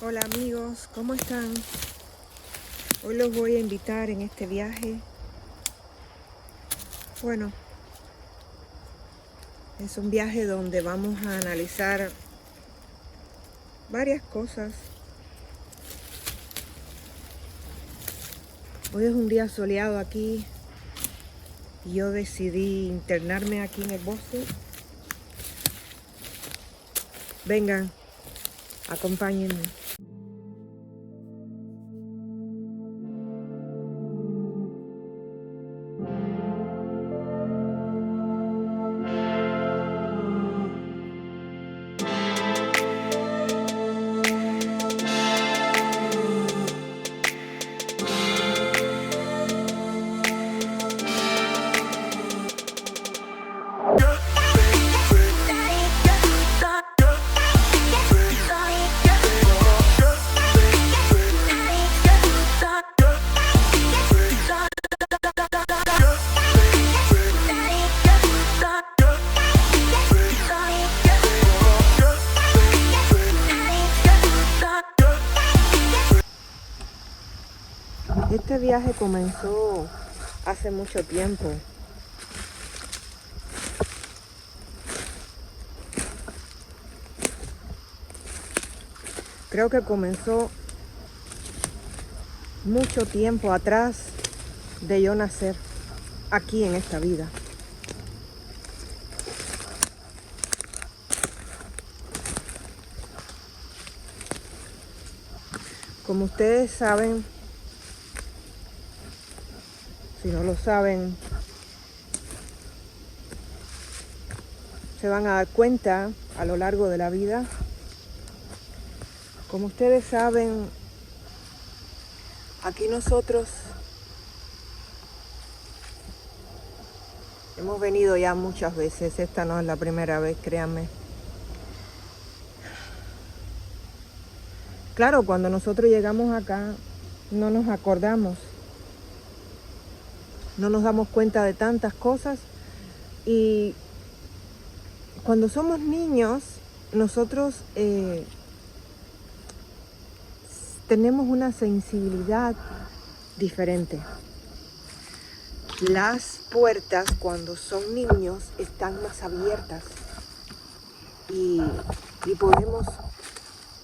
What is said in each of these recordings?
Hola amigos, ¿cómo están? Hoy los voy a invitar en este viaje. Bueno, es un viaje donde vamos a analizar varias cosas. Hoy es un día soleado aquí y yo decidí internarme aquí en el bosque. Vengan, acompáñenme. Este viaje comenzó hace mucho tiempo. Creo que comenzó mucho tiempo atrás de yo nacer aquí en esta vida. Como ustedes saben, si no lo saben, se van a dar cuenta a lo largo de la vida. Como ustedes saben, aquí nosotros hemos venido ya muchas veces. Esta no es la primera vez, créanme. Claro, cuando nosotros llegamos acá, no nos acordamos. No nos damos cuenta de tantas cosas. Y cuando somos niños, nosotros tenemos una sensibilidad diferente. Las puertas cuando son niños están más abiertas y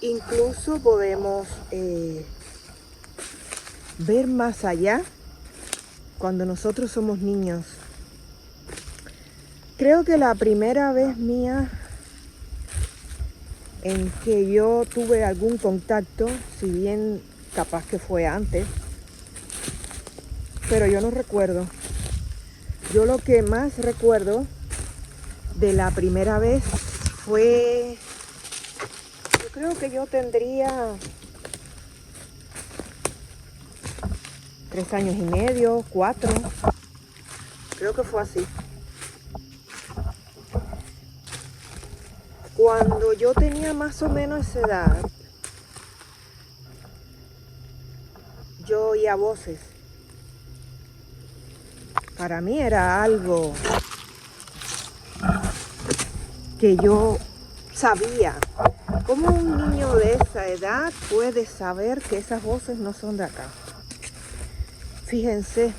incluso podemos ver más allá cuando nosotros somos niños. Creo que la primera vez mía en que yo tuve algún contacto, si bien capaz que fue antes, pero yo no recuerdo. Yo lo que más recuerdo de la primera vez fue, yo creo que yo tendría 3 años y medio, 4, creo que fue así. Cuando yo tenía más o menos esa edad, yo oía voces. Para mí era algo que yo sabía. ¿Cómo un niño de esa edad puede saber que esas voces no son de acá? Fíjense,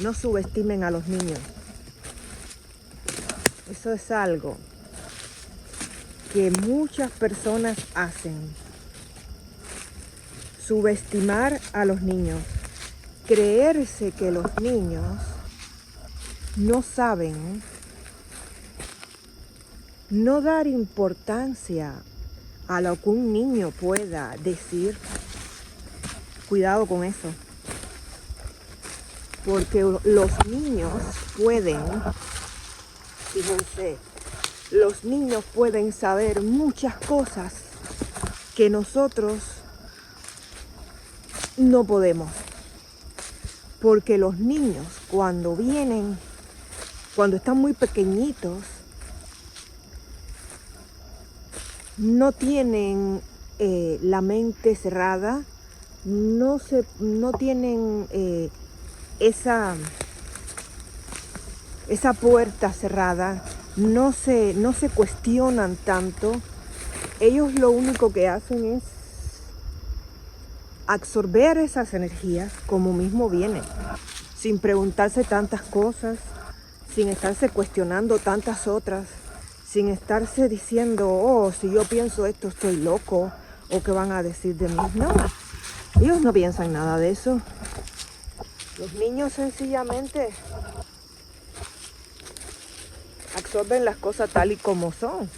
no subestimen a los niños. Eso es algo que muchas personas hacen. Subestimar a los niños. Creerse que los niños no saben. No dar importancia a lo que un niño pueda decir. Cuidado con eso. Porque los niños pueden, fíjense, los niños pueden saber muchas cosas que nosotros no podemos. Porque los niños cuando están muy pequeñitos, no tienen la mente cerrada, no tienen esa puerta cerrada, no se cuestionan tanto ellos lo único que hacen es absorber esas energías como mismo vienen, sin preguntarse tantas cosas, sin estarse cuestionando tantas otras, sin estarse diciendo, oh, si yo pienso esto estoy loco, o qué van a decir de mí. No, ellos no piensan nada de eso. Los niños sencillamente absorben las cosas tal y como son,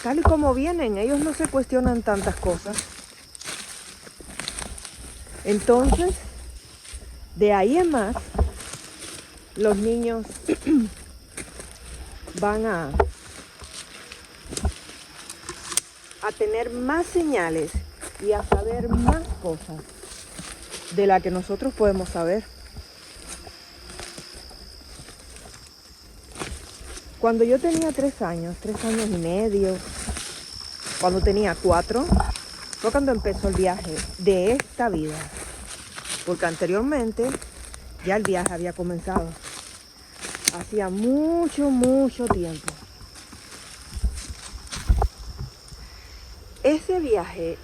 tal y como vienen. Ellos no se cuestionan tantas cosas. Entonces, de ahí en más, los niños van a tener más señales y a saber más cosas de las que nosotros podemos saber. Cuando yo tenía 3 años y medio, cuando tenía 4, fue cuando empezó el viaje de esta vida. Porque anteriormente ya el viaje había comenzado. Hacía mucho, mucho tiempo. Ese viaje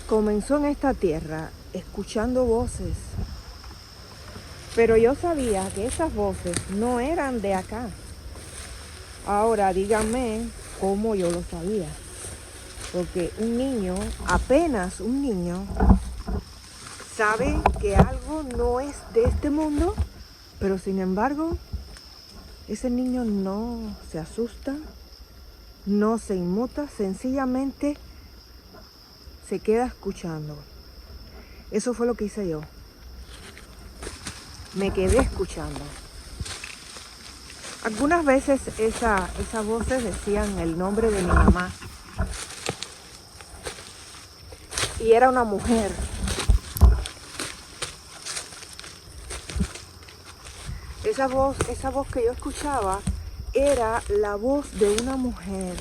comenzó en esta tierra escuchando voces. Pero yo sabía que esas voces no eran de acá. Ahora díganme cómo yo lo sabía. Porque un niño, apenas un niño, sabe que algo no es de este mundo, pero sin embargo, ese niño no se asusta, no se inmuta, sencillamente se queda escuchando. Eso fue lo que hice yo. Me quedé escuchando. Algunas veces esas voces decían el nombre de mi mamá. Y era una mujer. Esa voz que yo escuchaba era la voz de una mujer.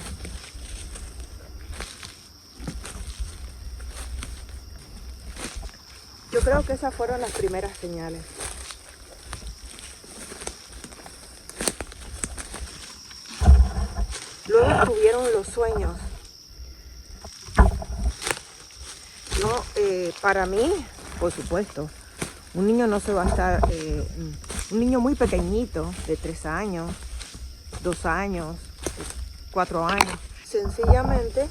Yo creo que esas fueron las primeras señales. Luego estuvieron los sueños. No, para mí, por supuesto, un niño no se va a estar, un niño muy pequeñito, de 3 años, 2 años, 4 años, sencillamente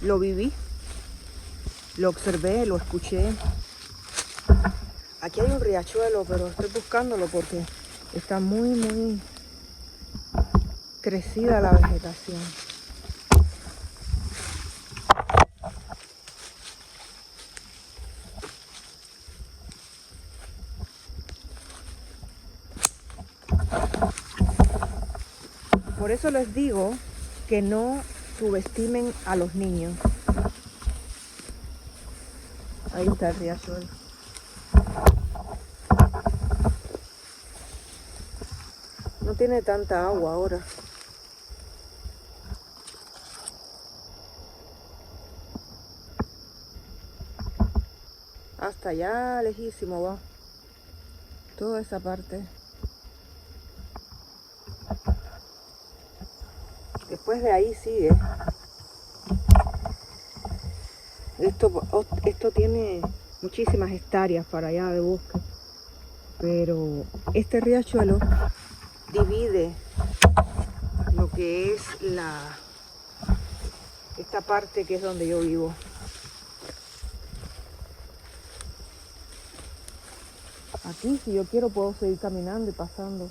lo viví, lo observé, lo escuché. Aquí hay un riachuelo, pero estoy buscándolo porque está muy, muy crecida la vegetación. Por eso les digo que no subestimen a los niños. Ahí está el riachuelo. No tiene tanta agua ahora. Hasta allá lejísimo va. Toda esa parte. Después de ahí sigue. Esto tiene muchísimas hectáreas para allá de bosque. Pero este riachuelo divide lo que es esta parte que es donde yo vivo. Aquí, si yo quiero, puedo seguir caminando y pasando,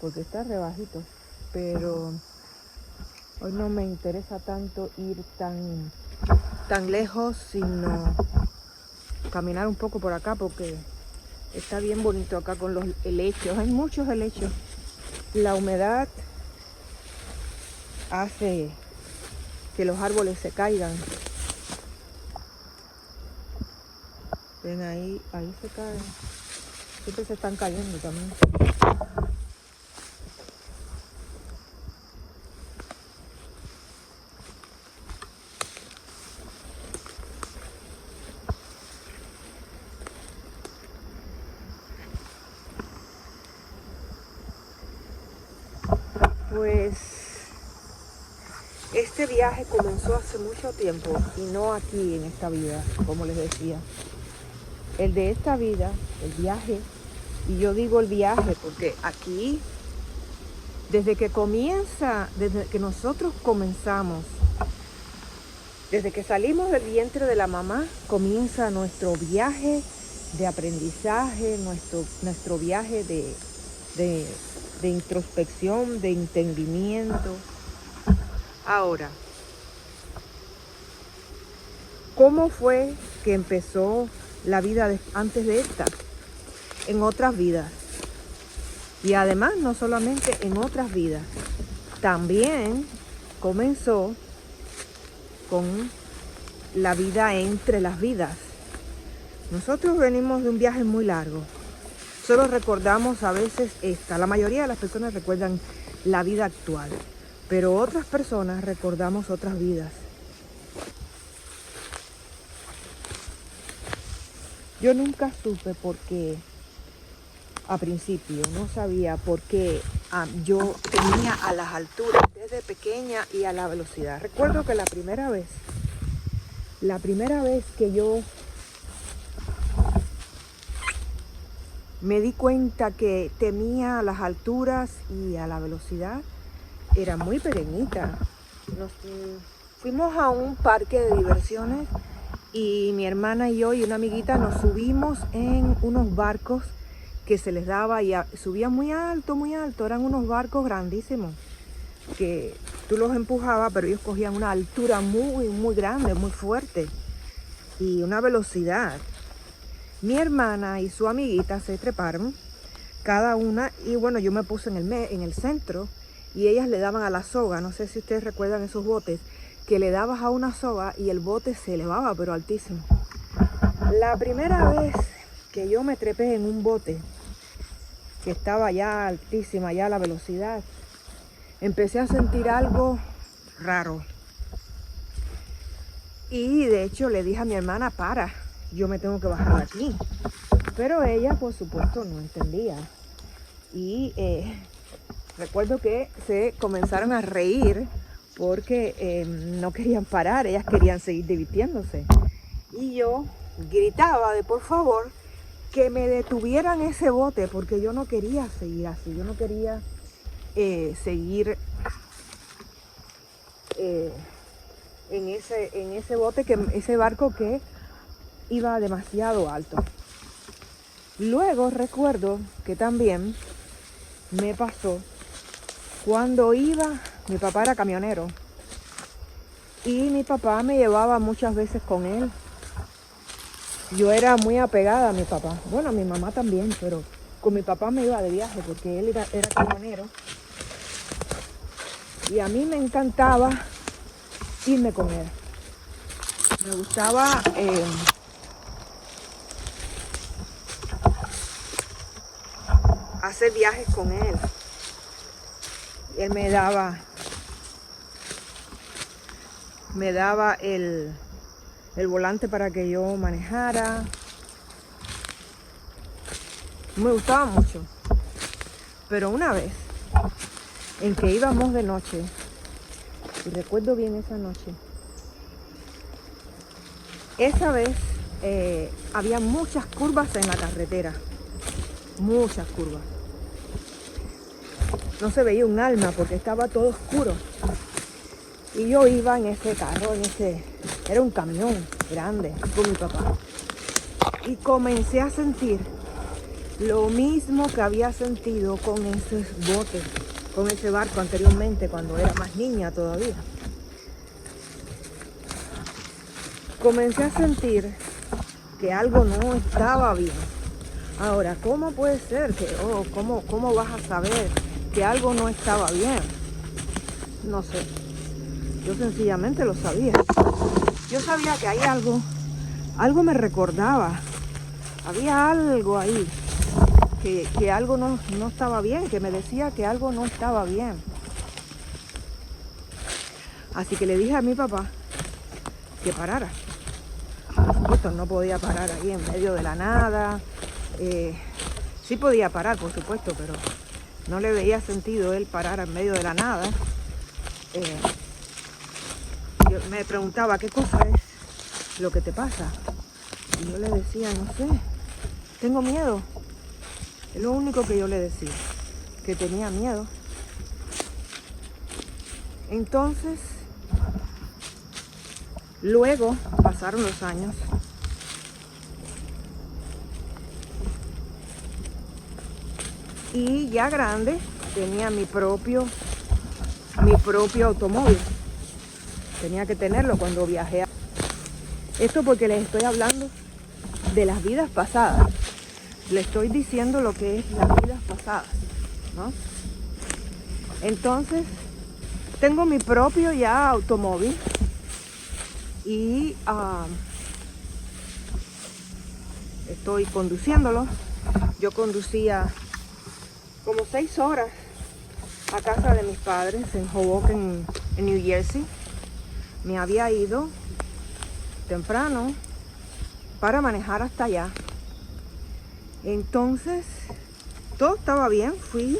porque está rebajito. Pero hoy no me interesa tanto ir tan lejos, sino caminar un poco por acá, porque está bien bonito acá con los helechos. Hay muchos helechos. La humedad hace que los árboles se caigan. Ven ahí se caen. Siempre se están cayendo también. Este viaje comenzó hace mucho tiempo y no aquí en esta vida, como les decía. El de esta vida, el viaje, y yo digo el viaje porque aquí, desde que nosotros comenzamos, desde que salimos del vientre de la mamá, comienza nuestro viaje de aprendizaje, nuestro viaje de introspección, de entendimiento. Ahora, ¿cómo fue que empezó la vida antes de esta? En otras vidas. Y además, no solamente en otras vidas, también comenzó con la vida entre las vidas. Nosotros venimos de un viaje muy largo. Solo recordamos a veces esta. La mayoría de las personas recuerdan la vida actual, pero otras personas recordamos otras vidas. Yo nunca supe por qué, a principio, no sabía por qué yo tenía a las alturas desde pequeña y a la velocidad. Recuerdo que la primera vez que yo me di cuenta que temía a las alturas y a la velocidad, era muy pequeñita. Fuimos a un parque de diversiones y mi hermana y yo y una amiguita nos subimos en unos barcos que se les daba y subían muy alto, eran unos barcos grandísimos que tú los empujabas, pero ellos cogían una altura muy, muy grande, muy fuerte y una velocidad. Mi hermana y su amiguita se treparon, cada una, y bueno, yo me puse en el centro y ellas le daban a la soga. No sé si ustedes recuerdan esos botes que le dabas a una soga y el bote se elevaba, pero altísimo. La primera vez que yo me trepé en un bote que estaba ya altísima, ya la velocidad, empecé a sentir algo raro. Y de hecho le dije a mi hermana, para, yo me tengo que bajar de aquí. Pero ella, por supuesto, no entendía. Y recuerdo que se comenzaron a reír porque no querían parar, ellas querían seguir divirtiéndose. Y yo gritaba de por favor que me detuvieran ese bote porque yo no quería seguir así, yo no quería seguir en ese bote, ese barco que iba demasiado alto. Luego recuerdo que también me pasó cuando mi papá era camionero y mi papá me llevaba muchas veces con él. Yo era muy apegada a mi papá, bueno, a mi mamá también, pero con mi papá me iba de viaje porque él era camionero y a mí me encantaba irme con él. Me gustaba hacer viajes con él. Él me daba el volante para que yo manejara. Me gustaba mucho. Pero una vez en que íbamos de noche, y recuerdo bien esa noche, esa vez había muchas curvas en la carretera. Muchas curvas. No se veía un alma porque estaba todo oscuro. Y yo iba en ese carro, era un camión grande con mi papá. Y comencé a sentir lo mismo que había sentido con ese bote, con ese barco anteriormente cuando era más niña todavía. Comencé a sentir que algo no estaba bien. Ahora, ¿cómo puede ser cómo vas a saber que algo no estaba bien? No sé. Yo sencillamente lo sabía. Yo sabía que hay algo me recordaba. Había algo ahí, que algo no estaba bien, que me decía que algo no estaba bien. Así que le dije a mi papá que parara. Por supuesto, no podía parar ahí en medio de la nada. Sí podía parar, por supuesto, pero no le veía sentido él parar en medio de la nada. Yo me preguntaba, ¿qué cosa es lo que te pasa? Y yo le decía, no sé, tengo miedo. Es lo único que yo le decía, que tenía miedo. Entonces, luego pasaron los años. Y ya grande, tenía mi propio automóvil. Tenía que tenerlo cuando viajé. Esto porque les estoy hablando de las vidas pasadas. Les estoy diciendo lo que es las vidas pasadas, ¿no? Entonces, tengo mi propio ya automóvil y estoy conduciéndolo. Yo conducía como 6 horas a casa de mis padres en Hoboken, en New Jersey. Me había ido temprano para manejar hasta allá. Entonces, todo estaba bien. Fui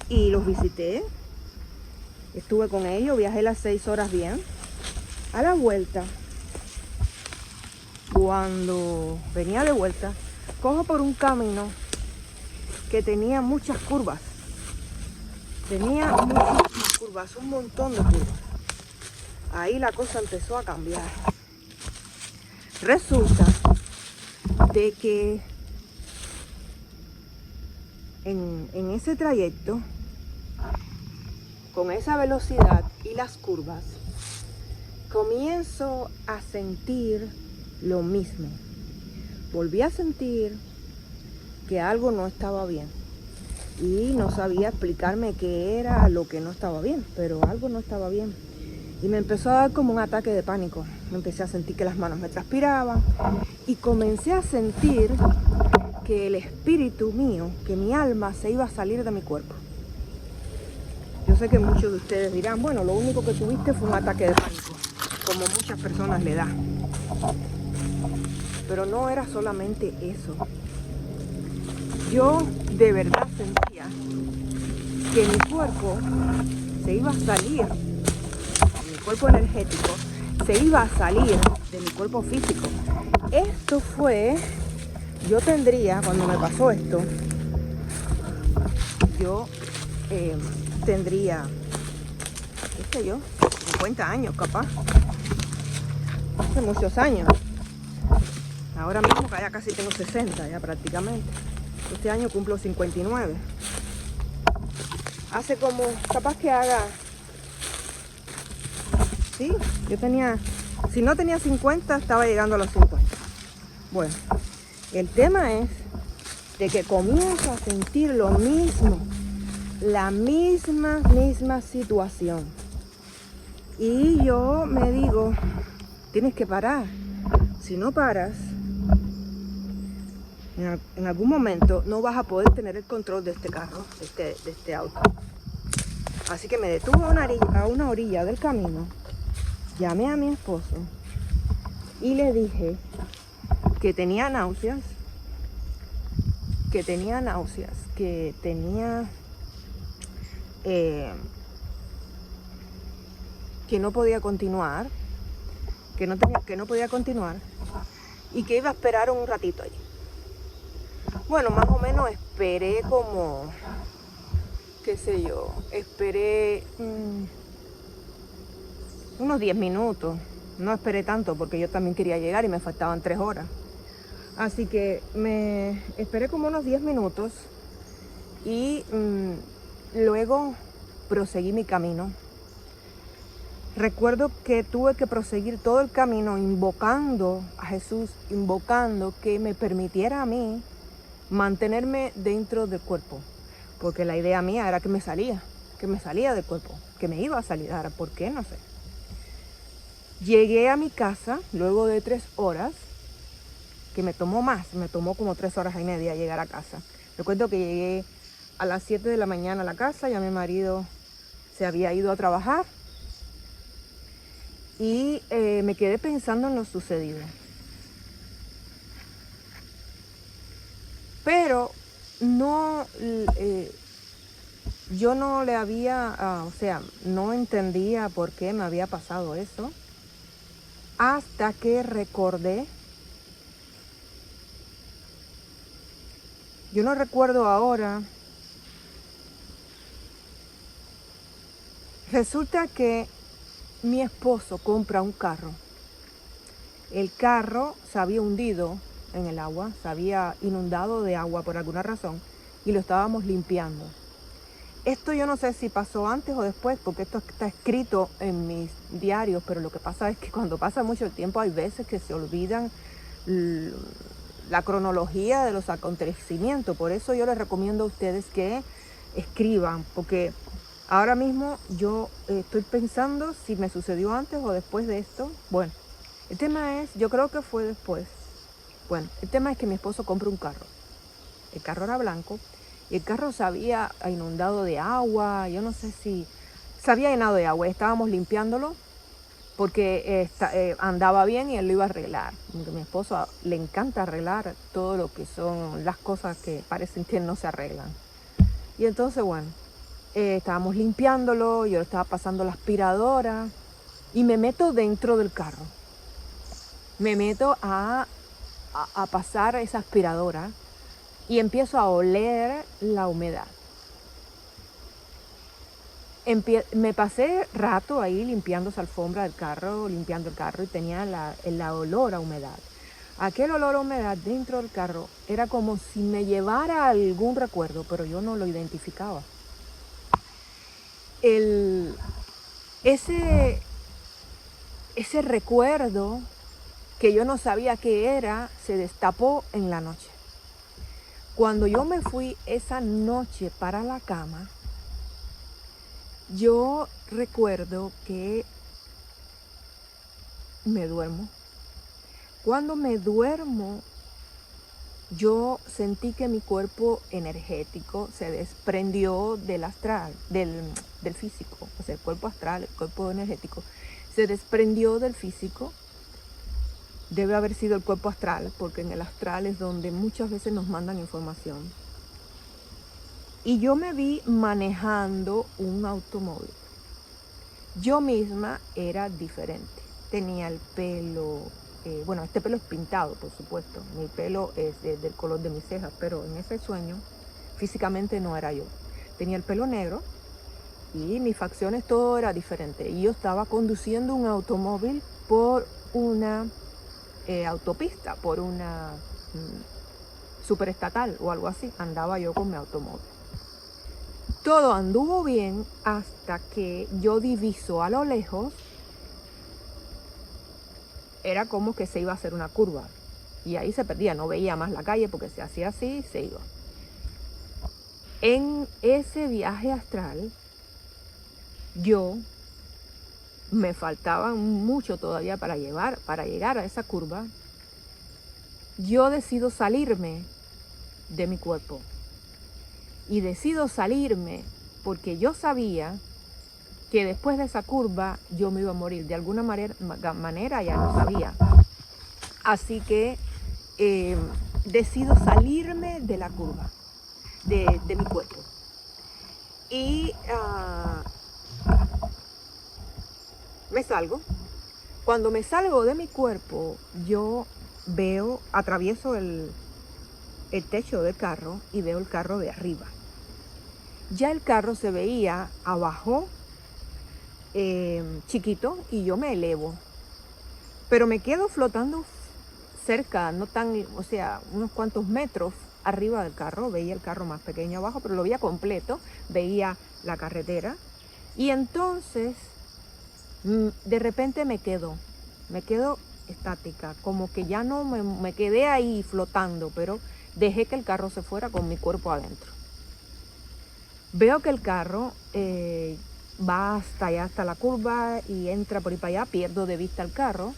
y los visité. Estuve con ellos, viajé las 6 horas bien. A la vuelta, cuando venía de vuelta, cojo por un camino que tenía muchas curvas. Tenía muchísimas curvas, un montón de curvas. Ahí la cosa empezó a cambiar. Resulta de que en ese trayecto, con esa velocidad y las curvas, comienzo a sentir lo mismo. Volví a sentir que algo no estaba bien. Y no sabía explicarme qué era lo que no estaba bien, pero algo no estaba bien. Y me empezó a dar como un ataque de pánico. Me empecé a sentir que las manos me transpiraban. Y comencé a sentir que el espíritu mío, que mi alma se iba a salir de mi cuerpo. Yo sé que muchos de ustedes dirán, bueno, lo único que tuviste fue un ataque de pánico, como muchas personas le da. Pero no era solamente eso. Yo de verdad sentía que mi cuerpo se iba a salir, mi cuerpo energético se iba a salir de mi cuerpo físico. Esto fue, yo tendría, cuando me pasó esto, yo tendría, qué sé yo, 50 años capaz, hace muchos años. Ahora mismo que ya casi tengo 60 ya prácticamente. Este año cumplo 59. Hace como, capaz que haga, sí, yo tenía, si no tenía 50, estaba llegando a los 50. Bueno, el tema es de que comienzo a sentir lo mismo, la misma situación. Y yo me digo, tienes que parar. Si no paras, en algún momento no vas a poder tener el control de este carro, de este auto. Así que me detuve a una orilla del camino, llamé a mi esposo y le dije que tenía náuseas, que no podía continuar, que no podía continuar y que iba a esperar un ratito allí. Bueno, más o menos esperé como, qué sé yo, esperé unos 10 minutos. No esperé tanto porque yo también quería llegar y me faltaban 3 horas. Así que me esperé como unos 10 minutos y luego proseguí mi camino. Recuerdo que tuve que proseguir todo el camino invocando a Jesús, invocando que me permitiera a mí mantenerme dentro del cuerpo, porque la idea mía era que me salía del cuerpo, que me iba a salir, ahora ¿por qué? No sé. Llegué a mi casa luego de 3 horas, que me tomó como 3 horas y media llegar a casa. Recuerdo que llegué a las 7 de la mañana a la casa, ya mi marido se había ido a trabajar y me quedé pensando en lo sucedido. Pero no Yo no le había, no entendía por qué me había pasado eso, hasta que recordé, yo no recuerdo ahora, resulta que mi esposo compra un carro. El carro se había hundido en el agua, se había inundado de agua por alguna razón y lo estábamos limpiando. Esto yo no sé si pasó antes o después, porque esto está escrito en mis diarios, pero lo que pasa es que cuando pasa mucho tiempo hay veces que se olvidan la cronología de los acontecimientos. Por eso yo les recomiendo a ustedes que escriban, porque ahora mismo yo estoy pensando si me sucedió antes o después de esto. Bueno, el tema es, yo creo que fue después. Bueno, el tema es que mi esposo compró un carro. El carro era blanco y el carro se había inundado de agua. Yo no sé si se había llenado de agua. Estábamos limpiándolo porque andaba bien y él lo iba a arreglar. Porque a mi esposo le encanta arreglar todo lo que son las cosas que parecen que no se arreglan. Y entonces, bueno, estábamos limpiándolo, yo le estaba pasando la aspiradora y me meto dentro del carro. Me meto a pasar esa aspiradora y empiezo a oler la humedad. Me pasé rato ahí limpiando esa alfombra del carro, limpiando el carro y tenía la olor a humedad. Aquel olor a humedad dentro del carro era como si me llevara algún recuerdo, pero yo no lo identificaba. Ese recuerdo que yo no sabía qué era, se destapó en la noche. Cuando yo me fui esa noche para la cama, yo recuerdo que me duermo. Cuando me duermo, yo sentí que mi cuerpo energético se desprendió del astral, del físico. O sea, el cuerpo astral, el cuerpo energético, se desprendió del físico. Debe haber sido el cuerpo astral, porque en el astral es donde muchas veces nos mandan información. Y yo me vi manejando un automóvil. Yo misma era diferente. Tenía el pelo, este pelo es pintado, por supuesto. Mi pelo es del color de mis cejas, pero en ese sueño físicamente no era yo. Tenía el pelo negro y mis facciones, todo era diferente. Y yo estaba conduciendo un automóvil por una autopista, por una superestatal o algo así. Andaba yo con mi automóvil. Todo anduvo bien hasta que yo diviso a lo lejos, era como que se iba a hacer una curva. Y ahí se perdía, no veía más la calle porque se hacía así y se iba. En ese viaje astral, yo me faltaba mucho todavía para llegar a esa curva. Yo decido salirme de mi cuerpo. Y decido salirme porque yo sabía que después de esa curva yo me iba a morir. De alguna manera ya lo sabía. Así que decido salirme de la curva, de mi cuerpo. Y me salgo. Cuando me salgo de mi cuerpo, yo atravieso el techo del carro y veo el carro de arriba. Ya el carro se veía abajo, chiquito, y yo me elevo. Pero me quedo flotando cerca, no tan, o sea, unos cuantos metros arriba del carro. Veía el carro más pequeño abajo, pero lo veía completo, veía la carretera. Y entonces, de repente me quedo estática, como que ya no me quedé ahí flotando, pero dejé que el carro se fuera con mi cuerpo adentro. Veo que el carro va hasta allá, hasta la curva y entra por ahí para allá. Pierdo de vista el carro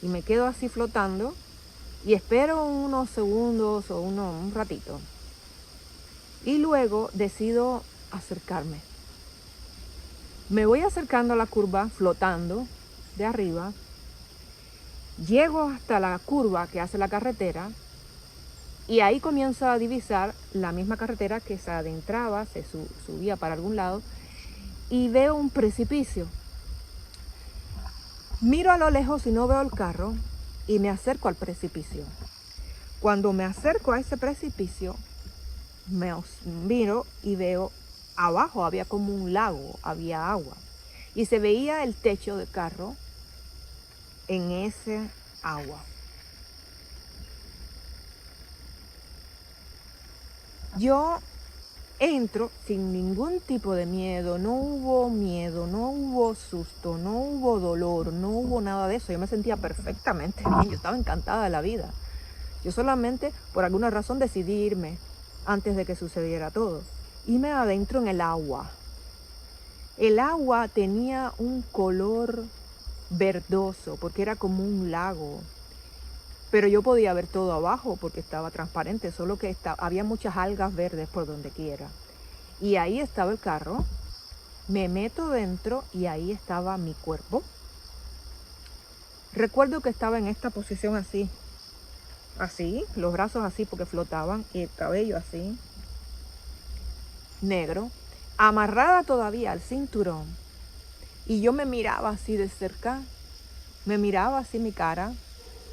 y me quedo así flotando y espero unos segundos o un ratito. Y luego decido acercarme. Me voy acercando a la curva flotando de arriba. Llego hasta la curva que hace la carretera Y ahí comienzo a divisar la misma carretera que se adentraba, se subía para algún lado, y veo un precipicio. Miro a lo lejos y no veo el carro y me acerco al precipicio. Cuando me acerco a ese precipicio, miro y veo abajo, había como un lago, había agua. Y se veía el techo del carro en ese agua. Yo entro sin ningún tipo de miedo, no hubo susto, no hubo dolor, no hubo nada de eso. Yo me sentía perfectamente bien, yo estaba encantada de la vida. Yo solamente por alguna razón decidí irme antes de que sucediera todo. Y me adentro en el agua. El agua tenía un color verdoso porque era como un lago. Pero yo podía ver todo abajo porque estaba transparente, solo que había muchas algas verdes por donde quiera. Y ahí estaba el carro, me meto dentro y ahí estaba mi cuerpo. Recuerdo que estaba en esta posición así, los brazos así porque flotaban y el cabello así, negro, amarrada todavía al cinturón. Y yo me miraba así de cerca, me miraba así mi cara.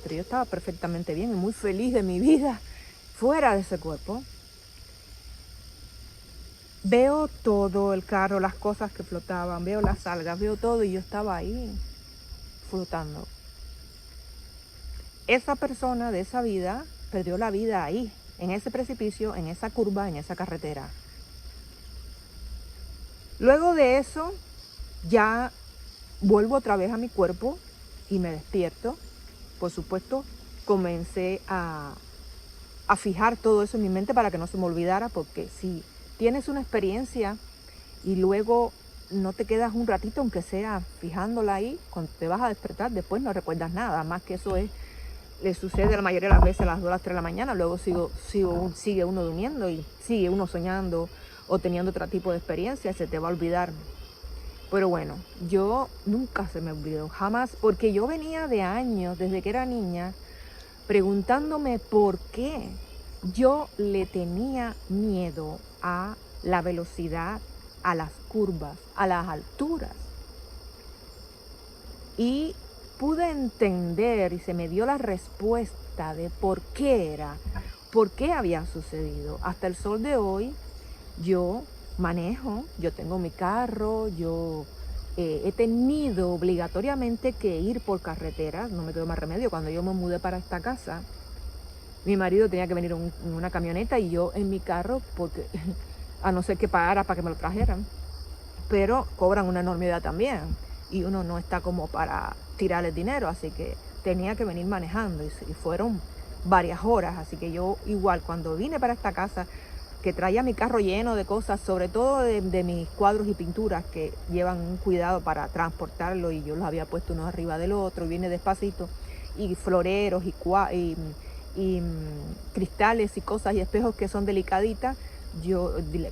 Pero yo estaba perfectamente bien y muy feliz de mi vida fuera de ese cuerpo. Veo todo el carro, las cosas que flotaban, veo las algas, veo todo y yo estaba ahí flotando. Esa persona de esa vida perdió la vida ahí, en ese precipicio, en esa curva, en esa carretera. Luego de eso, ya vuelvo otra vez a mi cuerpo y me despierto. Por supuesto, comencé a fijar todo eso en mi mente para que no se me olvidara, porque si tienes una experiencia y luego no te quedas un ratito, aunque sea fijándola ahí, cuando te vas a despertar, después no recuerdas nada, más que eso le sucede la mayoría de las veces a las 2 o las 3 de la mañana, luego sigue uno durmiendo y sigue uno soñando o teniendo otro tipo de experiencia, se te va a olvidar. Pero bueno, yo nunca se me olvidó, jamás, porque yo venía de años, desde que era niña, preguntándome por qué yo le tenía miedo a la velocidad, a las curvas, a las alturas. Y pude entender y se me dio la respuesta de por qué había sucedido. Hasta el sol de hoy, yo manejo, yo tengo mi carro, yo he tenido obligatoriamente que ir por carretera, no me quedó más remedio. Cuando yo me mudé para esta casa, mi marido tenía que venir en una camioneta y yo en mi carro, porque a no ser que pagara para que me lo trajeran. Pero cobran una enormidad también y uno no está como para tirar el dinero, así que tenía que venir manejando y fueron varias horas. Así que yo igual cuando vine para esta casa, que traía mi carro lleno de cosas, sobre todo de mis cuadros y pinturas que llevan un cuidado para transportarlo, y yo los había puesto uno arriba del otro y vine despacito, y floreros y cristales y cosas y espejos que son delicaditas,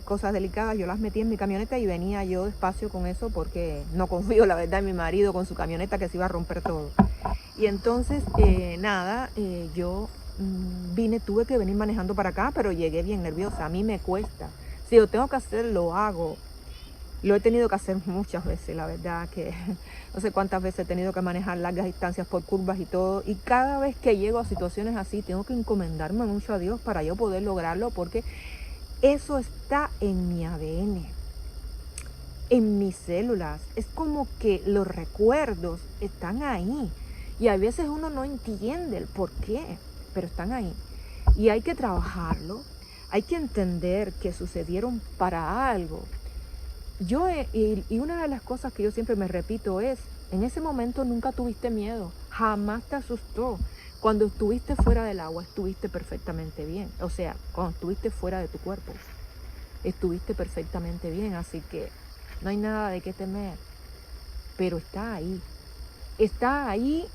cosas delicadas, yo las metí en mi camioneta y venía yo despacio con eso porque no confío la verdad en mi marido con su camioneta, que se iba a romper todo. Y entonces yo tuve que venir manejando para acá, pero llegué bien nerviosa. A mí me cuesta. Si lo tengo que hacer, lo hago. Lo he tenido que hacer muchas veces, la verdad que no sé cuántas veces he tenido que manejar largas distancias por curvas y todo. Y cada vez que llego a situaciones así, tengo que encomendarme mucho a Dios para yo poder lograrlo, porque eso está en mi ADN, en mis células. Es como que los recuerdos están ahí. Y a veces uno no entiende el por qué, pero están ahí. Y hay que trabajarlo. Hay que entender que sucedieron para algo. Y una de las cosas que yo siempre me repito es, en ese momento nunca tuviste miedo, jamás te asustó. Cuando estuviste fuera del agua, estuviste perfectamente bien. O sea, cuando estuviste fuera de tu cuerpo, estuviste perfectamente bien. Así que no hay nada de qué temer. Pero está ahí. Está ahí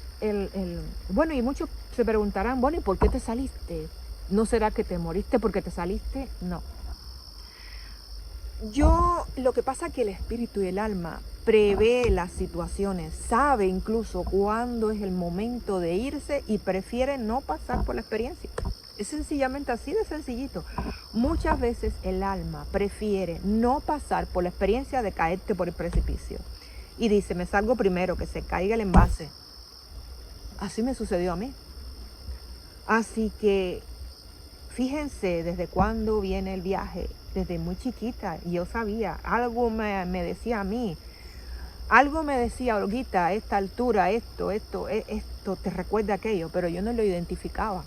Bueno, y muchos se preguntarán, bueno, ¿y por qué te saliste? ¿No será que te moriste porque te saliste? No. Lo que pasa es que el espíritu y el alma prevé las situaciones, sabe incluso cuándo es el momento de irse y prefiere no pasar por la experiencia. Es sencillamente así de sencillito. Muchas veces el alma prefiere no pasar por la experiencia de caerte por el precipicio. Y dice, me salgo primero, que se caiga el envase. Así me sucedió a mí. Así que fíjense desde cuándo viene el viaje. Desde muy chiquita yo sabía, algo me decía a mí. Algo me decía, Olguita, a esta altura, esto, te recuerda aquello, pero yo no lo identificaba.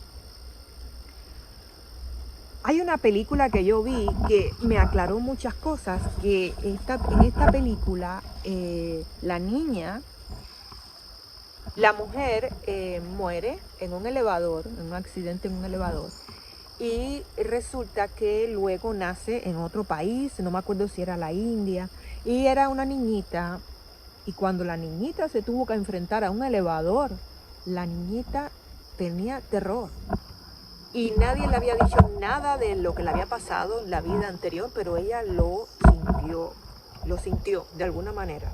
Hay una película que yo vi que me aclaró muchas cosas, que en esta película la niña, la mujer muere en un elevador, en un accidente en un elevador, y resulta que luego nace en otro país, no me acuerdo si era la India, y era una niñita, y cuando la niñita se tuvo que enfrentar a un elevador, la niñita tenía terror. Y nadie le había dicho nada de lo que le había pasado en la vida anterior, pero ella lo sintió de alguna manera.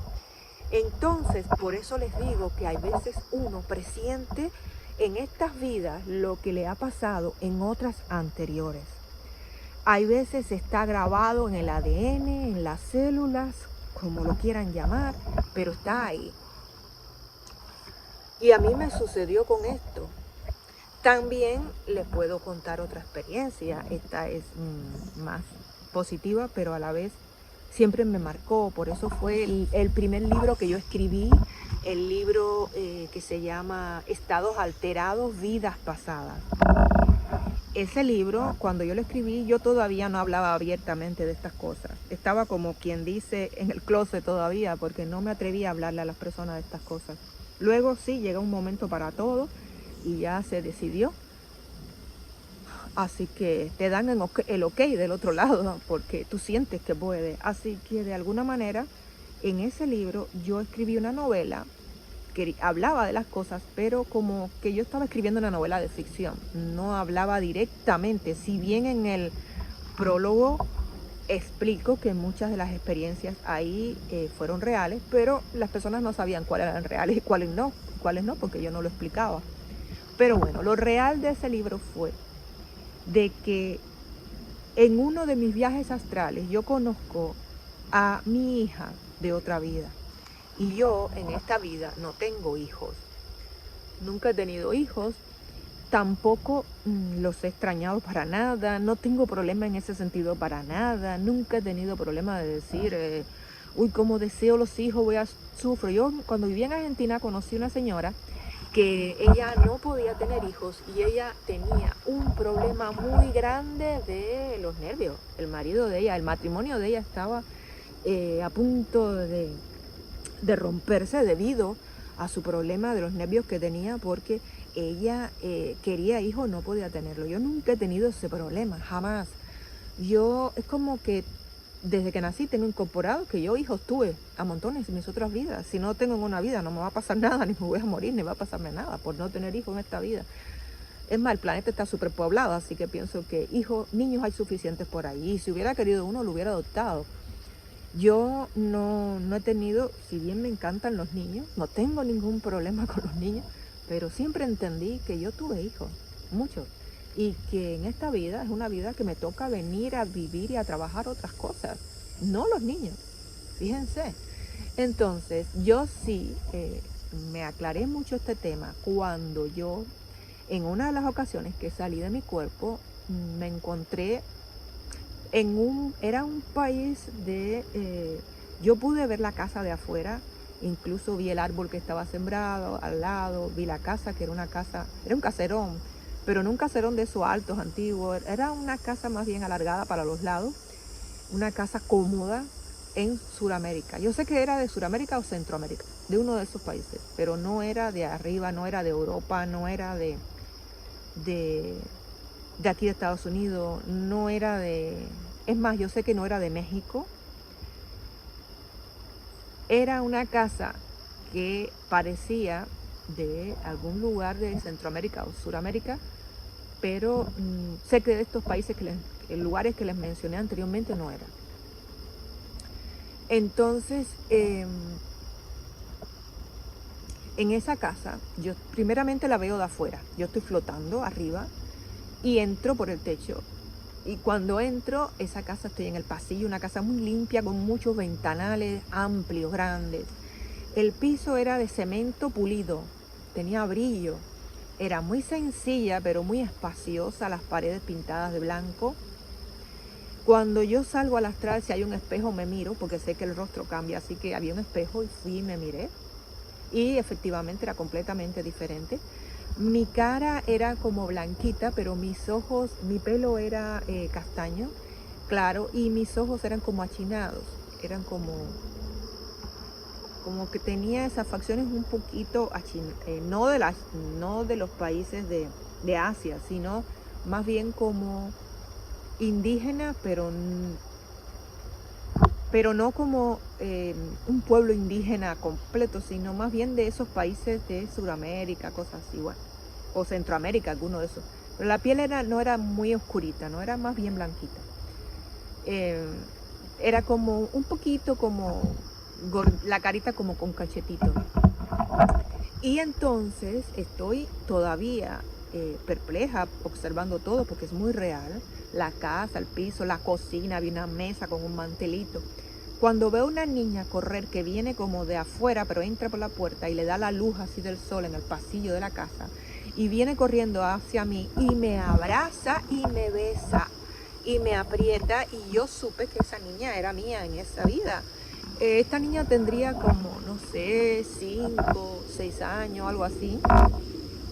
Entonces, por eso les digo que hay veces uno presiente en estas vidas lo que le ha pasado en otras anteriores. Hay veces está grabado en el ADN, en las células, como lo quieran llamar, pero está ahí. Y a mí me sucedió con esto. También les puedo contar otra experiencia. Esta es más positiva, pero a la vez siempre me marcó. Por eso fue el primer libro que yo escribí, el libro que se llama Estados Alterados, Vidas Pasadas. Ese libro, cuando yo lo escribí, yo todavía no hablaba abiertamente de estas cosas. Estaba como quien dice en el closet todavía, porque no me atrevía a hablarle a las personas de estas cosas. Luego sí, llega un momento para todo y ya se decidió. Así que te dan el ok del otro lado, ¿no? Porque tú sientes que puede. Así que de alguna manera, en ese libro yo escribí una novela que hablaba de las cosas, pero como que yo estaba escribiendo una novela de ficción. No hablaba directamente, si bien en el prólogo explico que muchas de las experiencias ahí fueron reales, pero las personas no sabían cuáles eran reales y cuáles no, porque yo no lo explicaba. Pero bueno, lo real de ese libro fue de que en uno de mis viajes astrales yo conozco a mi hija de otra vida. Y yo en esta vida no tengo hijos. Nunca he tenido hijos. Tampoco los he extrañado para nada. No tengo problema en ese sentido para nada. Nunca he tenido problema de decir, uy, cómo deseo los hijos, sufro. Yo cuando vivía en Argentina conocí una señora que ella no podía tener hijos y ella tenía un problema muy grande de los nervios. El marido de ella, el matrimonio de ella estaba a punto de romperse debido a su problema de los nervios que tenía, porque ella quería hijos, no podía tenerlo. Yo nunca he tenido ese problema, jamás. Es como que desde que nací tengo incorporado que yo hijos tuve a montones en mis otras vidas. Si no tengo en una vida no me va a pasar nada, ni me voy a morir, ni va a pasarme nada por no tener hijos en esta vida. Es más, el planeta está superpoblado, así que pienso que niños hay suficientes por ahí. Y si hubiera querido uno, lo hubiera adoptado. Yo no he tenido, si bien me encantan los niños, no tengo ningún problema con los niños, pero siempre entendí que yo tuve hijos, muchos, y que en esta vida es una vida que me toca venir a vivir y a trabajar otras cosas, no los niños, fíjense. Entonces, yo sí me aclaré mucho este tema cuando yo, en una de las ocasiones que salí de mi cuerpo, me encontré era un país yo pude ver la casa de afuera, incluso vi el árbol que estaba sembrado al lado, vi la casa, que era un caserón, pero no un caserón de esos altos, antiguos, era una casa más bien alargada para los lados, una casa cómoda en Sudamérica. Yo sé que era de Sudamérica o Centroamérica, de uno de esos países, pero no era de arriba, no era de Europa, no era de aquí de Estados Unidos, no era es más, yo sé que no era de México. Era una casa que parecía de algún lugar de Centroamérica o Suramérica, pero sé que de estos países, lugares que les mencioné anteriormente, no era. Entonces, en esa casa, yo primeramente la veo de afuera. Yo estoy flotando arriba y entro por el techo. Y cuando entro, esa casa, estoy en el pasillo, una casa muy limpia con muchos ventanales amplios, grandes. El piso era de cemento pulido, tenía brillo. Era muy sencilla, pero muy espaciosa, las paredes pintadas de blanco. Cuando yo salgo al astral, si hay un espejo, me miro, porque sé que el rostro cambia, así que había un espejo y fui y me miré. Y efectivamente era completamente diferente. Mi cara era como blanquita, pero mis ojos, mi pelo era castaño, claro, y mis ojos eran como achinados, eran como que tenía esas facciones un poquito no de los países de Asia, sino más bien como indígena, pero no como un pueblo indígena completo, sino más bien de esos países de Sudamérica, cosas así, bueno, o Centroamérica, alguno de esos. Pero la piel no era muy oscurita, no era más bien blanquita. Era como un poquito como la carita como con cachetito. Y entonces estoy todavía perpleja observando todo porque es muy real. La casa, el piso, la cocina, había una mesa con un mantelito. Cuando veo una niña correr que viene como de afuera, pero entra por la puerta y le da la luz así del sol en el pasillo de la casa, y viene corriendo hacia mí y me abraza y me besa y me aprieta, y yo supe que esa niña era mía en esa vida. Esta niña tendría como, no sé, 5, 6 años, algo así.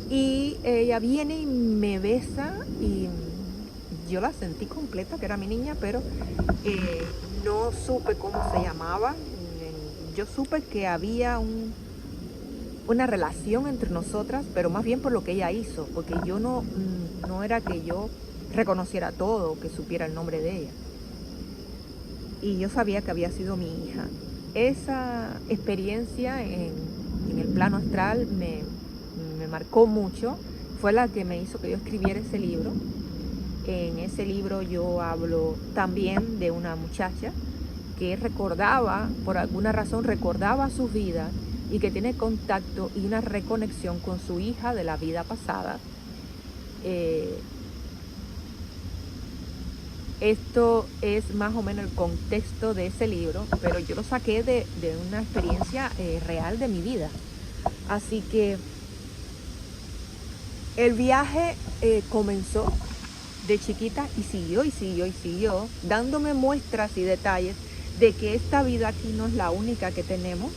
Y ella viene y me besa y yo la sentí completa, que era mi niña, pero no supe cómo se llamaba. Yo supe que había una relación entre nosotras, pero más bien por lo que ella hizo, porque yo no era que yo reconociera todo, que supiera el nombre de ella. Y yo sabía que había sido mi hija. Esa experiencia en el plano astral me marcó mucho. Fue la que me hizo que yo escribiera ese libro. En ese libro yo hablo también de una muchacha que recordaba, por alguna razón recordaba sus vidas, y que tiene contacto y una reconexión con su hija de la vida pasada. Esto es más o menos el contexto de ese libro, pero yo lo saqué de una experiencia real de mi vida. Así que el viaje comenzó de chiquita y siguió, dándome muestras y detalles de que esta vida aquí no es la única que tenemos.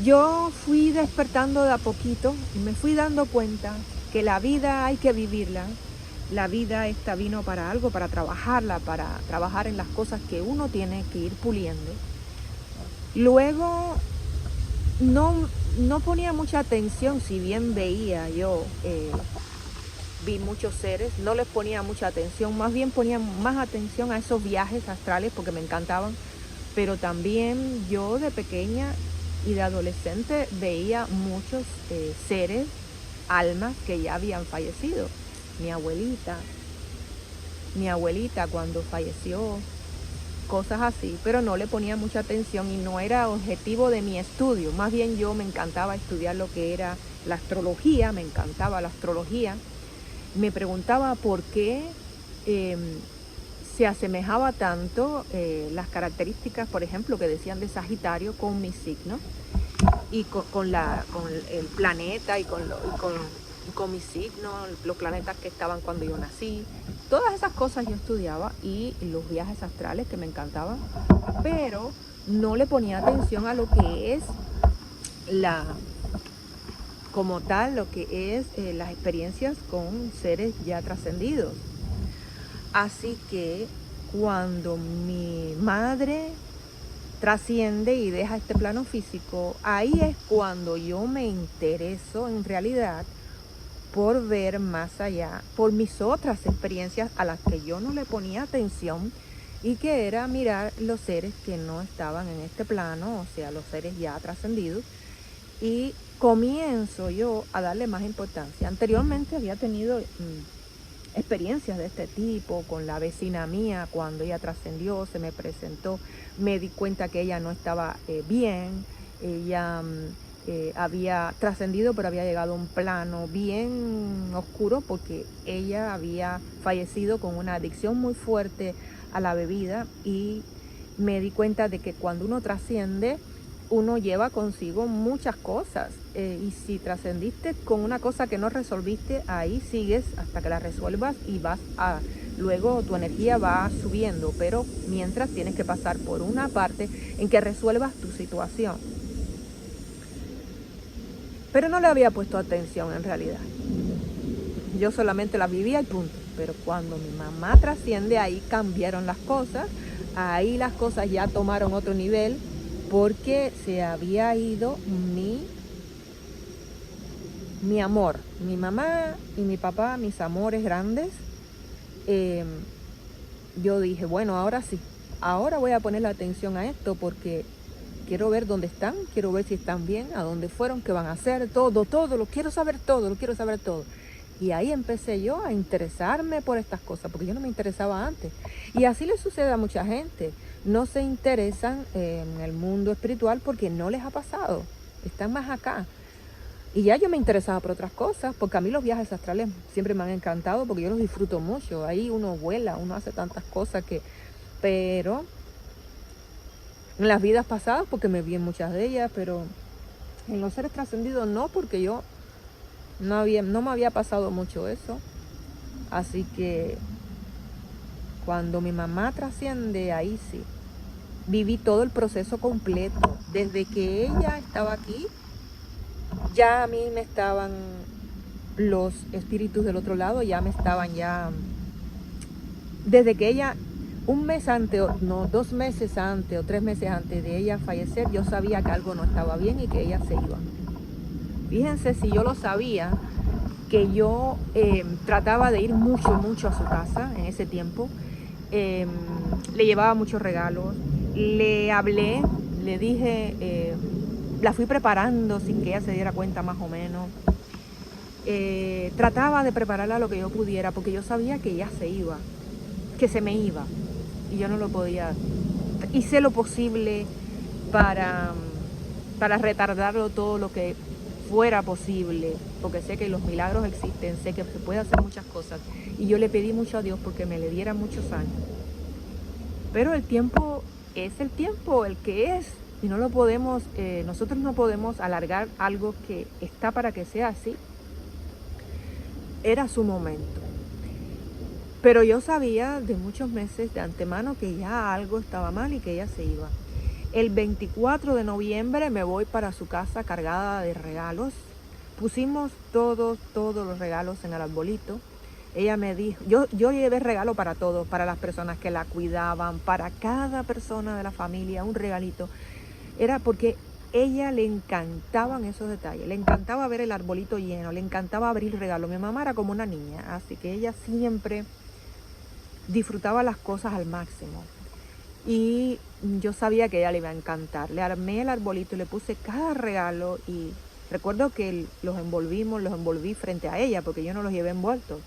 Yo fui despertando de a poquito y me fui dando cuenta que la vida hay que vivirla. La vida esta vino para algo, para trabajarla, para trabajar en las cosas que uno tiene que ir puliendo. Luego no ponía mucha atención, si bien veía yo, vi muchos seres, no les ponía mucha atención, más bien ponía más atención a esos viajes astrales porque me encantaban, pero también yo de pequeña y de adolescente veía muchos seres, almas que ya habían fallecido. Mi abuelita cuando falleció, cosas así, pero no le ponía mucha atención y no era objetivo de mi estudio. Más bien yo me encantaba estudiar lo que era la astrología, me encantaba la astrología. Me preguntaba por qué se asemejaba tanto las características, por ejemplo, que decían de Sagitario con mi signo y con el planeta y con mi signo, los planetas que estaban cuando yo nací. Todas esas cosas yo estudiaba, y los viajes astrales que me encantaban, pero no le ponía atención a lo que es como tal, lo que es las experiencias con seres ya trascendidos. Así que cuando mi madre trasciende y deja este plano físico, ahí es cuando yo me intereso en realidad por ver más allá, por mis otras experiencias a las que yo no le ponía atención, y que era mirar los seres que no estaban en este plano, o sea, los seres ya trascendidos, y comienzo yo a darle más importancia. Anteriormente había tenido experiencias de este tipo con la vecina mía. Cuando ella trascendió, se me presentó, me di cuenta que ella no estaba bien, ella había trascendido, pero había llegado a un plano bien oscuro porque ella había fallecido con una adicción muy fuerte a la bebida, y me di cuenta de que cuando uno trasciende, uno lleva consigo muchas cosas, y si trascendiste con una cosa que no resolviste, ahí sigues hasta que la resuelvas y luego tu energía va subiendo, pero mientras tienes que pasar por una parte en que resuelvas tu situación. Pero no le había puesto atención en realidad. Yo solamente la vivía y punto. Pero cuando mi mamá trasciende, ahí cambiaron las cosas. Ahí las cosas ya tomaron otro nivel porque se había ido mi amor. Mi mamá y mi papá, mis amores grandes. Yo dije, bueno, ahora sí. Ahora voy a poner la atención a esto porque quiero ver dónde están, quiero ver si están bien, a dónde fueron, qué van a hacer, todo, lo quiero saber todo, lo quiero saber todo. Y ahí empecé yo a interesarme por estas cosas, porque yo no me interesaba antes. Y así le sucede a mucha gente. No se interesan en el mundo espiritual porque no les ha pasado. Están más acá. Y ya yo me interesaba por otras cosas, porque a mí los viajes astrales siempre me han encantado, porque yo los disfruto mucho. Ahí uno vuela, uno hace tantas cosas que... Pero en las vidas pasadas, porque me vi en muchas de ellas, pero en los seres trascendidos no, porque yo no me había pasado mucho eso. Así que cuando mi mamá trasciende, ahí sí, viví todo el proceso completo. Desde que ella estaba aquí, ya a mí me estaban los espíritus del otro lado, desde que ella, un mes antes, no, 2 meses antes o 3 meses antes de ella fallecer, yo sabía que algo no estaba bien y que ella se iba. Fíjense si yo lo sabía, que yo trataba de ir mucho a su casa en ese tiempo. Le llevaba muchos regalos, le hablé, le dije, la fui preparando sin que ella se diera cuenta más o menos. Trataba de prepararla lo que yo pudiera, porque yo sabía que ella se iba, que se me iba, y yo no lo podía. Hice lo posible para retardarlo todo lo que fuera posible, porque sé que los milagros existen, sé que se puede hacer muchas cosas, y yo le pedí mucho a Dios porque me le diera muchos años. Pero el tiempo es el tiempo, el que es, y no lo podemos, nosotros no podemos alargar algo que está para que sea así. Era su momento. Pero yo sabía de muchos meses de antemano que ya algo estaba mal y que ella se iba. El 24 de noviembre me voy para su casa cargada de regalos. Pusimos todos los regalos en el arbolito. Ella me dijo, yo llevé regalo para todos, para las personas que la cuidaban, para cada persona de la familia, un regalito. Era porque ella le encantaban esos detalles, le encantaba ver el arbolito lleno, le encantaba abrir regalos. Mi mamá era como una niña, así que ella siempre disfrutaba las cosas al máximo. Y yo sabía que a ella le iba a encantar. Le armé el arbolito y le puse cada regalo, y recuerdo que los envolví frente a ella porque yo no los llevé envueltos.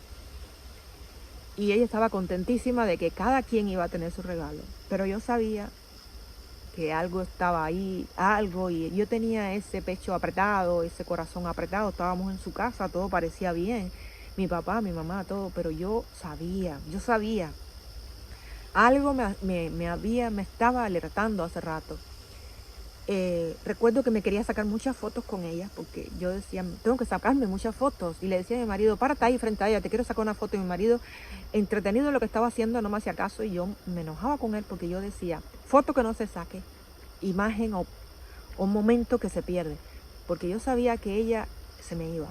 Y ella estaba contentísima de que cada quien iba a tener su regalo. Pero yo sabía que algo estaba ahí, y yo tenía ese pecho apretado, ese corazón apretado. Estábamos en su casa, todo parecía bien. Mi papá, mi mamá, todo, pero yo sabía. Algo me estaba alertando hace rato. Recuerdo que me quería sacar muchas fotos con ella, porque yo decía, tengo que sacarme muchas fotos. Y le decía a mi marido, párate ahí frente a ella, te quiero sacar una foto. Y mi marido, entretenido en lo que estaba haciendo, no me hacía caso. Y yo me enojaba con él porque yo decía, foto que no se saque, imagen o momento que se pierde. Porque yo sabía que ella se me iba.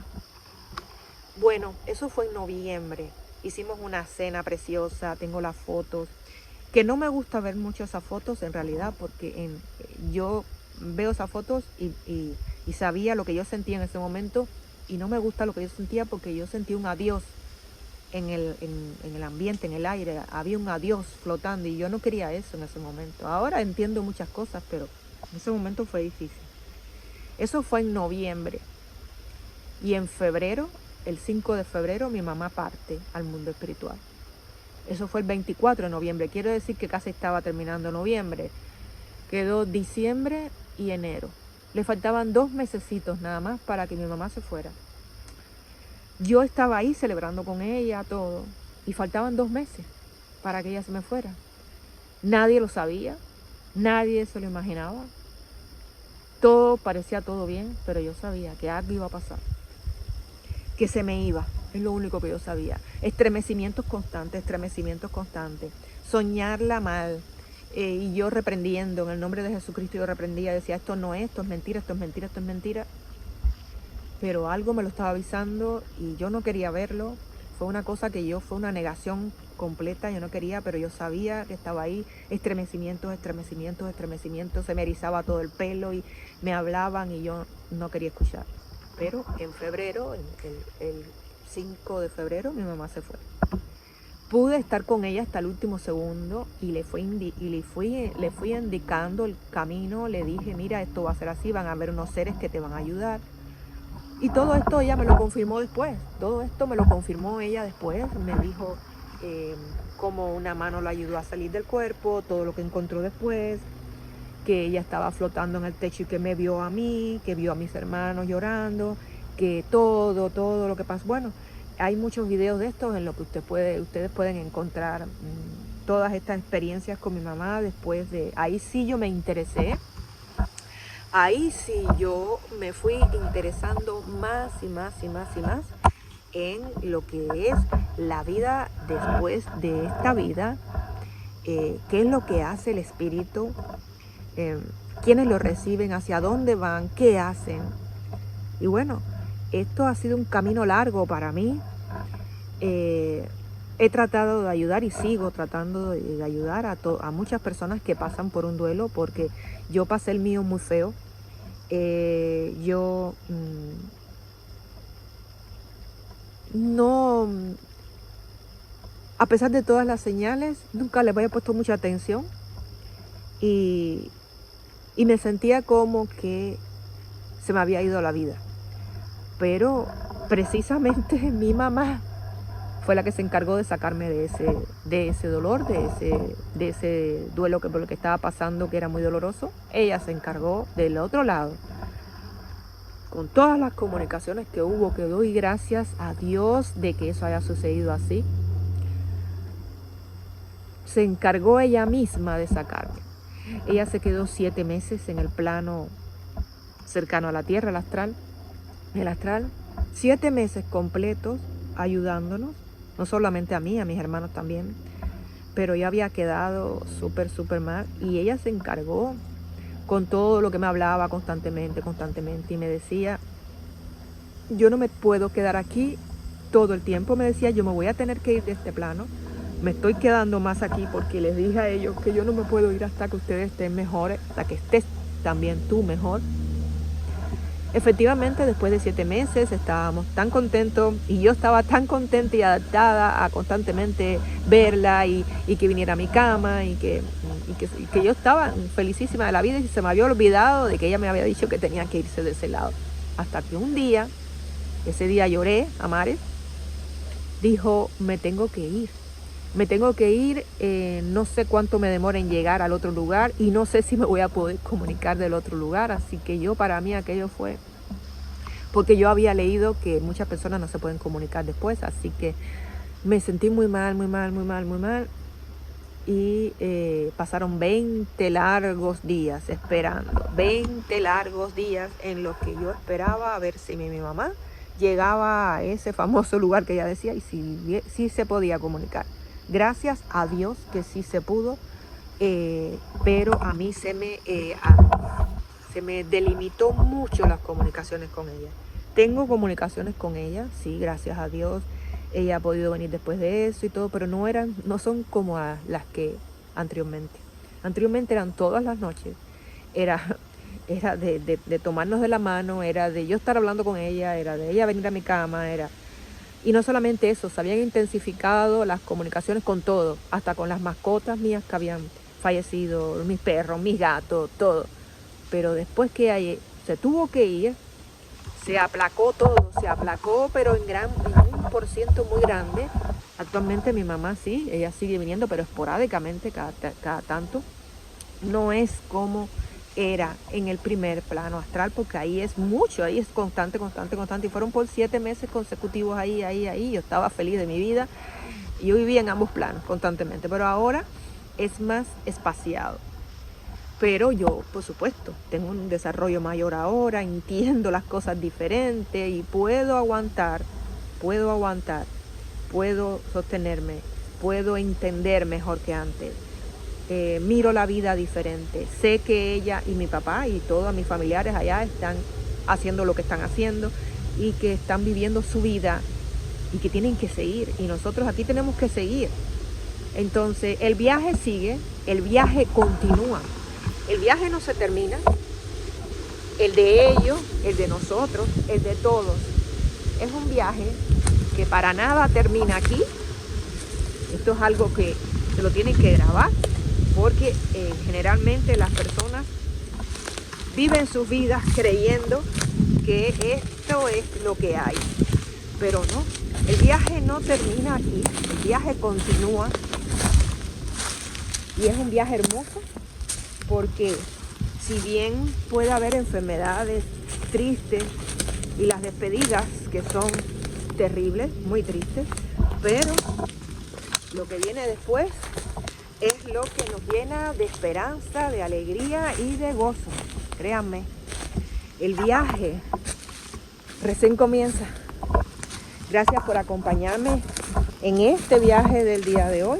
Bueno, eso fue en noviembre. Hicimos una cena preciosa, tengo las fotos. Que no me gusta ver mucho esas fotos en realidad, porque yo veo esas fotos y sabía lo que yo sentía en ese momento, y no me gusta lo que yo sentía porque yo sentí un adiós en el ambiente, en el aire. Había un adiós flotando y yo no quería eso en ese momento. Ahora entiendo muchas cosas, pero en ese momento fue difícil. Eso fue en noviembre. Y en febrero, el 5 de febrero, mi mamá parte al mundo espiritual. Eso fue el 24 de noviembre. Quiero decir que casi estaba terminando noviembre. Quedó diciembre y enero. Le faltaban 2 mesecitos nada más para que mi mamá se fuera. Yo estaba ahí celebrando con ella, todo. Y faltaban 2 meses para que ella se me fuera. Nadie lo sabía, nadie se lo imaginaba. Todo parecía todo bien, pero yo sabía que algo iba a pasar. Que se me iba, es lo único que yo sabía. Estremecimientos constantes, soñarla mal. Y yo reprendiendo, en el nombre de Jesucristo yo reprendía, decía, esto no es, esto es mentira, esto es mentira, esto es mentira. Pero algo me lo estaba avisando y yo no quería verlo. Fue una cosa que fue una negación completa, yo no quería, pero yo sabía que estaba ahí. Estremecimientos, se me erizaba todo el pelo y me hablaban y yo no quería escuchar. Pero en febrero, el 5 de febrero, mi mamá se fue. Pude estar con ella hasta el último segundo y le fui indicando el camino. Le dije, mira, esto va a ser así, van a haber unos seres que te van a ayudar. Y todo esto ella me lo confirmó después. Todo esto me lo confirmó ella después. Me dijo cómo una mano la ayudó a salir del cuerpo, todo lo que encontró después, que ella estaba flotando en el techo y que me vio a mí, que vio a mis hermanos llorando, que todo lo que pasó. Bueno, hay muchos videos de estos en los que ustedes pueden encontrar todas estas experiencias con mi mamá después de... Ahí sí yo me interesé. Ahí sí yo me fui interesando más en lo que es la vida después de esta vida, qué es lo que hace el espíritu, quiénes lo reciben, hacia dónde van, qué hacen. Y bueno, esto ha sido un camino largo para mí. He tratado de ayudar y sigo tratando de ayudar a muchas personas que pasan por un duelo, porque yo pasé el mío muy feo. No, a pesar de todas las señales, nunca le había puesto mucha atención y me sentía como que se me había ido la vida. Pero precisamente mi mamá fue la que se encargó de sacarme de ese dolor, de ese duelo por lo que estaba pasando, que era muy doloroso. Ella se encargó del otro lado. Con todas las comunicaciones que hubo, que doy gracias a Dios de que eso haya sucedido así, se encargó ella misma de sacarme. Ella se quedó 7 meses en el plano cercano a la tierra, el astral, 7 meses completos ayudándonos, no solamente a mí, a mis hermanos también, pero yo había quedado súper mal y ella se encargó con todo lo que me hablaba constantemente y me decía, yo no me puedo quedar aquí todo el tiempo, me decía, yo me voy a tener que ir de este plano, me estoy quedando más aquí porque les dije a ellos que yo no me puedo ir hasta que ustedes estén mejores, hasta que estés también tú mejor. Efectivamente, después de 7 meses estábamos tan contentos y yo estaba tan contenta y adaptada a constantemente verla y que viniera a mi cama y que yo estaba felicísima de la vida y se me había olvidado de que ella me había dicho que tenía que irse de ese lado. Hasta que un día, ese día lloré a mares, dijo, me tengo que ir, no sé cuánto me demora en llegar al otro lugar y no sé si me voy a poder comunicar del otro lugar, así que para mí aquello fue, porque yo había leído que muchas personas no se pueden comunicar después, así que me sentí muy mal y pasaron 20 largos días esperando, 20 largos días en los que yo esperaba a ver si mi mamá llegaba a ese famoso lugar que ella decía y si se podía comunicar. Gracias a Dios que sí se pudo, pero a mí se me delimitó mucho las comunicaciones con ella. Tengo comunicaciones con ella, sí, gracias a Dios. Ella ha podido venir después de eso y todo, pero no son como las que anteriormente. Anteriormente eran todas las noches. Era de tomarnos de la mano, era de yo estar hablando con ella, era de ella venir a mi cama, Y no solamente eso, se habían intensificado las comunicaciones con todo, hasta con las mascotas mías que habían fallecido, mis perros, mis gatos, todo. Pero después que ella se tuvo que ir, se aplacó todo, pero en un % muy grande. Actualmente mi mamá sí, ella sigue viniendo, pero esporádicamente, cada tanto. No es como era en el primer plano astral, porque ahí es mucho, ahí es constante, constante, constante. Y fueron por 7 meses consecutivos ahí. Yo estaba feliz de mi vida. Yo vivía en ambos planos constantemente, pero ahora es más espaciado. Pero yo, por supuesto, tengo un desarrollo mayor ahora, entiendo las cosas diferentes y puedo aguantar, puedo sostenerme, puedo entender mejor que antes. Miro la vida diferente. Sé que ella y mi papá y todos mis familiares allá están haciendo lo que están haciendo y que están viviendo su vida y que tienen que seguir. Y nosotros aquí tenemos que seguir. Entonces, el viaje sigue, el viaje continúa. El viaje no se termina. El de ellos, el de nosotros, el de todos. Es un viaje que para nada termina aquí. Esto es algo que se lo tienen que grabar. Porque generalmente las personas viven sus vidas creyendo que esto es lo que hay. Pero no, el viaje no termina aquí, el viaje continúa. Y es un viaje hermoso porque si bien puede haber enfermedades tristes y las despedidas que son terribles, muy tristes, pero lo que viene después es lo que nos llena de esperanza, de alegría y de gozo. Créanme, el viaje recién comienza. Gracias por acompañarme en este viaje del día de hoy.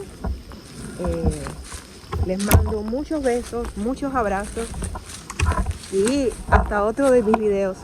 Les mando muchos besos, muchos abrazos y hasta otro de mis videos.